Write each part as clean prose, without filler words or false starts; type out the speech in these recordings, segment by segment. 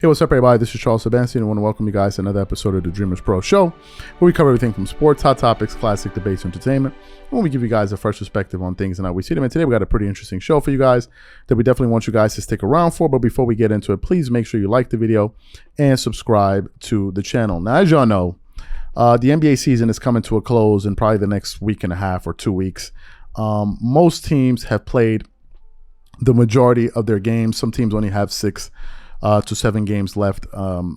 Hey, what's up, everybody? This is Charles Sebastian. I want to welcome you guys to another episode of the Dreamerspro Show, where we cover everything from sports, hot topics, classic debates, entertainment, and we give you guys a fresh perspective on things and how we see them. And today we got a pretty interesting show for you guys that we definitely want you guys to stick around for. But before we get into it, please make sure you like the video and subscribe to the channel. Now, as y'all know, the NBA season is coming to a close in probably the next week and a half or 2 weeks. Most teams have played the majority of their games. Some teams only have 6 to 7 games left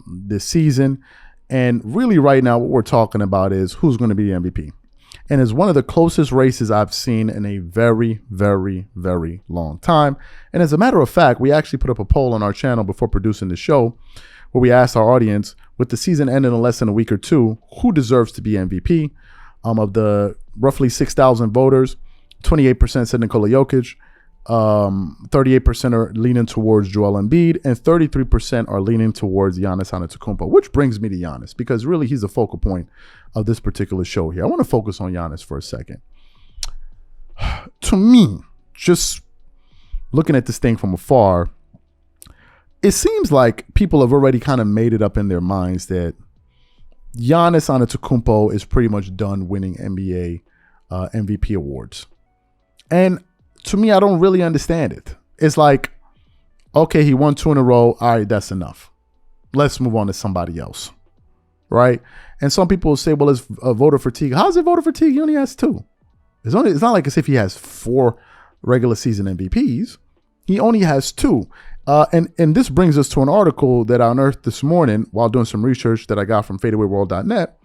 this season. And really right now what we're talking about is who's going to be the MVP. And it's one of the closest races I've seen in a very, very, very long time. And as a matter of fact, we actually put up a poll on our channel before producing the show where we asked our audience, with the season ending in less than a week or two, who deserves to be MVP? Of the roughly 6,000 voters, 28% said Nikola Jokic, 38% are leaning towards Joel Embiid, and 33% are leaning towards Giannis Antetokounmpo, which brings me to Giannis because really he's the focal point of this particular show here. I want to focus on Giannis for a second. To me, just looking at this thing from afar, it seems like people have already kind of made it up in their minds that Giannis Antetokounmpo is pretty much done winning NBA MVP awards. And to me, I don't really understand it. It's like, okay, he won 2 in a row. All right, that's enough. Let's move on to somebody else, right? And some people will say, well, it's voter fatigue. How's it voter fatigue? He only has 2. It's not like as if he has 4 regular season MVPs. He only has 2. And this brings us to an article that I unearthed this morning while doing some research that I got from fadeawayworld.net.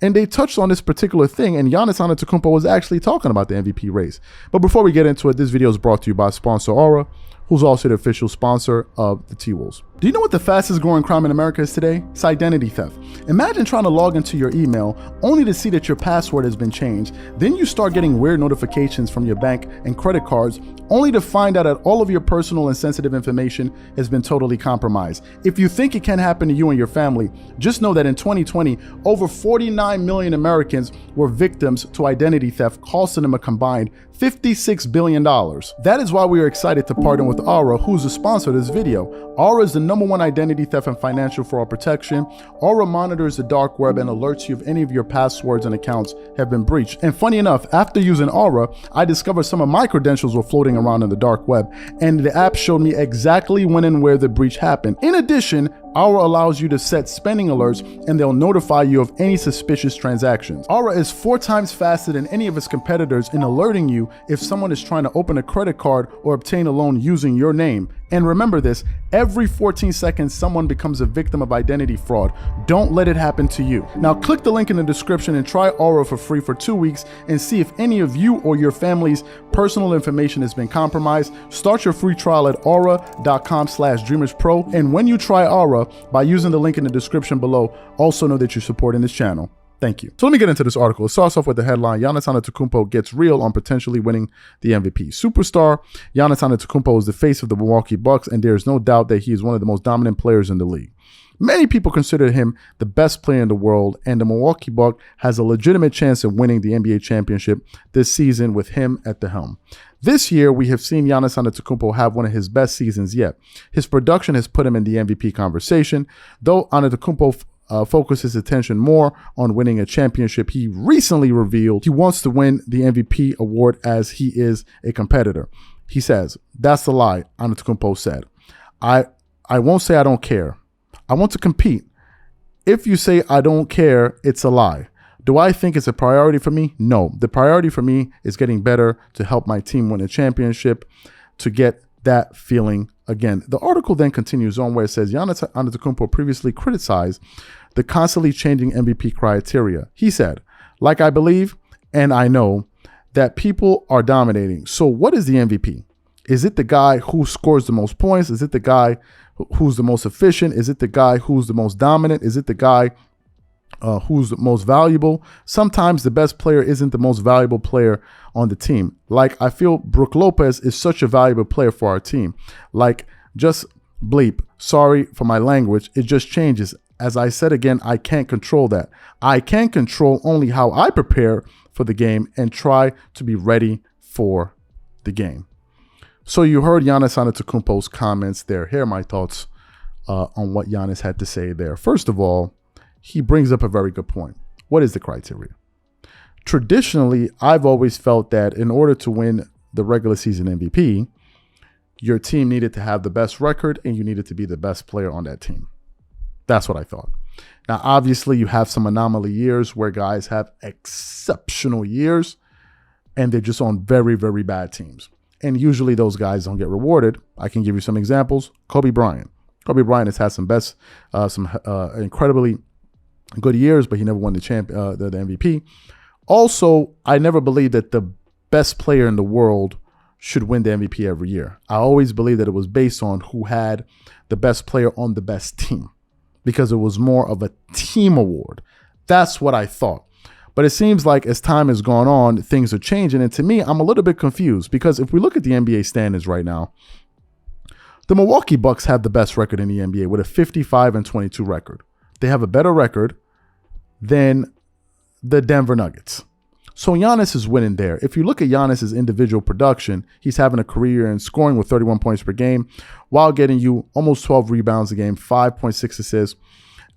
And they touched on this particular thing, and Giannis Antetokounmpo was actually talking about the MVP race. But before we get into it, this video is brought to you by sponsor Aura, who's also the official sponsor of the T-Wolves. Do you know what the fastest growing crime in America is today? It's identity theft. Imagine trying to log into your email only to see that your password has been changed. Then you start getting weird notifications from your bank and credit cards only to find out that all of your personal and sensitive information has been totally compromised. If you think it can happen to you and your family, just know that in 2020, over 49 million Americans were victims to identity theft, costing them a combined $56 billion. That is why we are excited to partner with Aura, who's the sponsor of this video. Aura is the #1 identity theft and financial fraud protection. Aura monitors the dark web and alerts you if any of your passwords and accounts have been breached. And funny enough, after using Aura, I discovered some of my credentials were floating around in the dark web, and the app showed me exactly when and where the breach happened. In addition, Aura allows you to set spending alerts, and they'll notify you of any suspicious transactions. Aura is 4 times faster than any of its competitors in alerting you if someone is trying to open a credit card or obtain a loan using your name. And remember this, every 14 seconds, someone becomes a victim of identity fraud. Don't let it happen to you. Now click the link in the description and try Aura for free for 2 weeks and see if any of you or your family's personal information has been compromised. Start your free trial at aura.com/dreamerspro. And when you try Aura, by using the link in the description below, also know that you're supporting this channel. Thank you. So let me get into this article. It starts off with the headline, Giannis Antetokounmpo gets real on potentially winning the MVP. Superstar Giannis Antetokounmpo is the face of the Milwaukee Bucks, and there is no doubt that he is one of the most dominant players in the league. Many people consider him the best player in the world, and the Milwaukee Bucks has a legitimate chance of winning the NBA championship this season with him at the helm. This year, we have seen Giannis Antetokounmpo have one of his best seasons yet. His production has put him in the MVP conversation. Though Antetokounmpo focus his attention more on winning a championship, he recently revealed he wants to win the MVP award as he is a competitor. He says, "That's a lie," Antetokounmpo said. I won't say I don't care. I want to compete. If you say I don't care, it's a lie. Do I think it's a priority for me? No. The priority for me is getting better to help my team win a championship, to get that feeling again. The article then continues on where it says Giannis Antetokounmpo previously criticized the constantly changing MVP criteria. He said, "Like I believe and I know that people are dominating. So what is the MVP? Is it the guy who scores the most points? Is it the guy who's the most efficient? Is it the guy who's the most dominant? Is it the guy who's the most valuable? Sometimes the best player isn't the most valuable player on the team. Like, I feel Brook Lopez is such a valuable player for our team. Like, just bleep. Sorry for my language. It just changes. As I said again, I can't control that. I can control only how I prepare for the game and try to be ready for the game." So you heard Giannis Antetokounmpo's comments there. Here are my thoughts on what Giannis had to say there. First of all, he brings up a very good point. What is the criteria? Traditionally, I've always felt that in order to win the regular season MVP, your team needed to have the best record and you needed to be the best player on that team. That's what I thought. Now, obviously, you have some anomaly years where guys have exceptional years and they're just on very, very bad teams. And usually those guys don't get rewarded. I can give you some examples. Kobe Bryant. Kobe Bryant has had some incredibly good years, but he never won the MVP. Also, I never believed that the best player in the world should win the MVP every year. I always believed that it was based on who had the best player on the best team, because it was more of a team award. That's what I thought. But it seems like as time has gone on, things are changing. And to me, I'm a little bit confused, because if we look at the NBA standings right now, the Milwaukee Bucks have the best record in the NBA with a 55-22 record. They have a better record than the Denver Nuggets. So Giannis is winning there. If you look at Giannis's individual production, he's having a career in scoring with 31 points per game while getting you almost 12 rebounds a game, 5.6 assists,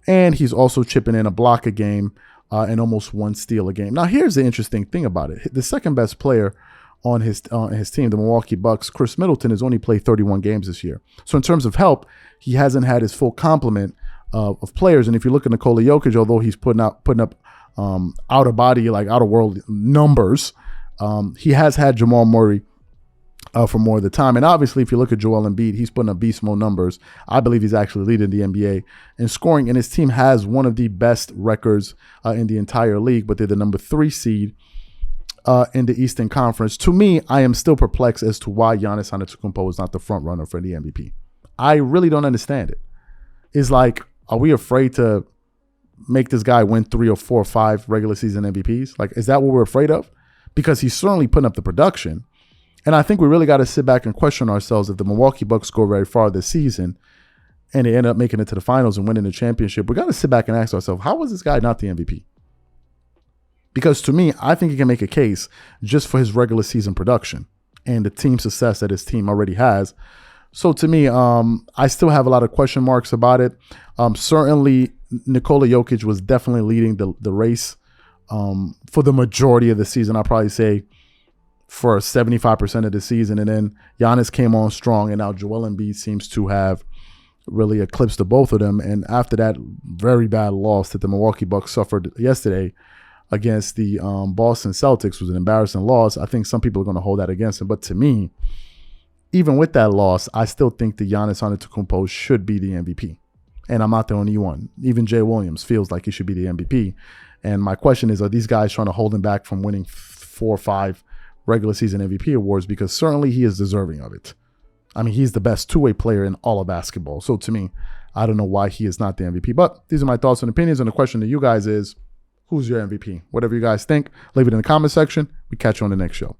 and he's also chipping in a block a game and almost 1 steal a game. Now, here's the interesting thing about it. The second best player on his team, the Milwaukee Bucks, Chris Middleton, has only played 31 games this year. So in terms of help, he hasn't had his full complement of players. And if you look at Nikola Jokic, although he's putting up out of world numbers, he has had Jamal Murray for more of the time. And obviously, if you look at Joel Embiid, he's putting up beast mode numbers. I believe he's actually leading the NBA in scoring, and his team has one of the best records in the entire league, but they're the number 3 seed in the Eastern Conference. To me, I am still perplexed as to why Giannis Antetokounmpo is not the front runner for the MVP. I really don't understand it. It's like, are we afraid to make this guy win 3 or 4 or 5 regular season MVPs? Like, is that what we're afraid of? Because he's certainly putting up the production. And I think we really got to sit back and question ourselves. If the Milwaukee Bucks go very far this season and they end up making it to the finals and winning the championship, we got to sit back and ask ourselves, how was this guy not the MVP? Because to me, I think he can make a case just for his regular season production and the team success that his team already has. So to me, I still have a lot of question marks about it. Certainly, Nikola Jokic was definitely leading the race for the majority of the season. I'll probably say for 75% of the season. And then Giannis came on strong, and now Joel Embiid seems to have really eclipsed the both of them. And after that very bad loss that the Milwaukee Bucks suffered yesterday against the Boston Celtics, was an embarrassing loss. I think some people are going to hold that against him. But to me, even with that loss, I still think that Giannis Antetokounmpo should be the MVP. And I'm not the only one. Even Jay Williams feels like he should be the MVP. And my question is, are these guys trying to hold him back from winning 4 or 5 regular season MVP awards? Because certainly he is deserving of it. I mean, he's the best two-way player in all of basketball. So to me, I don't know why he is not the MVP. But these are my thoughts and opinions. And the question to you guys is, who's your MVP? Whatever you guys think, leave it in the comment section. We catch you on the next show.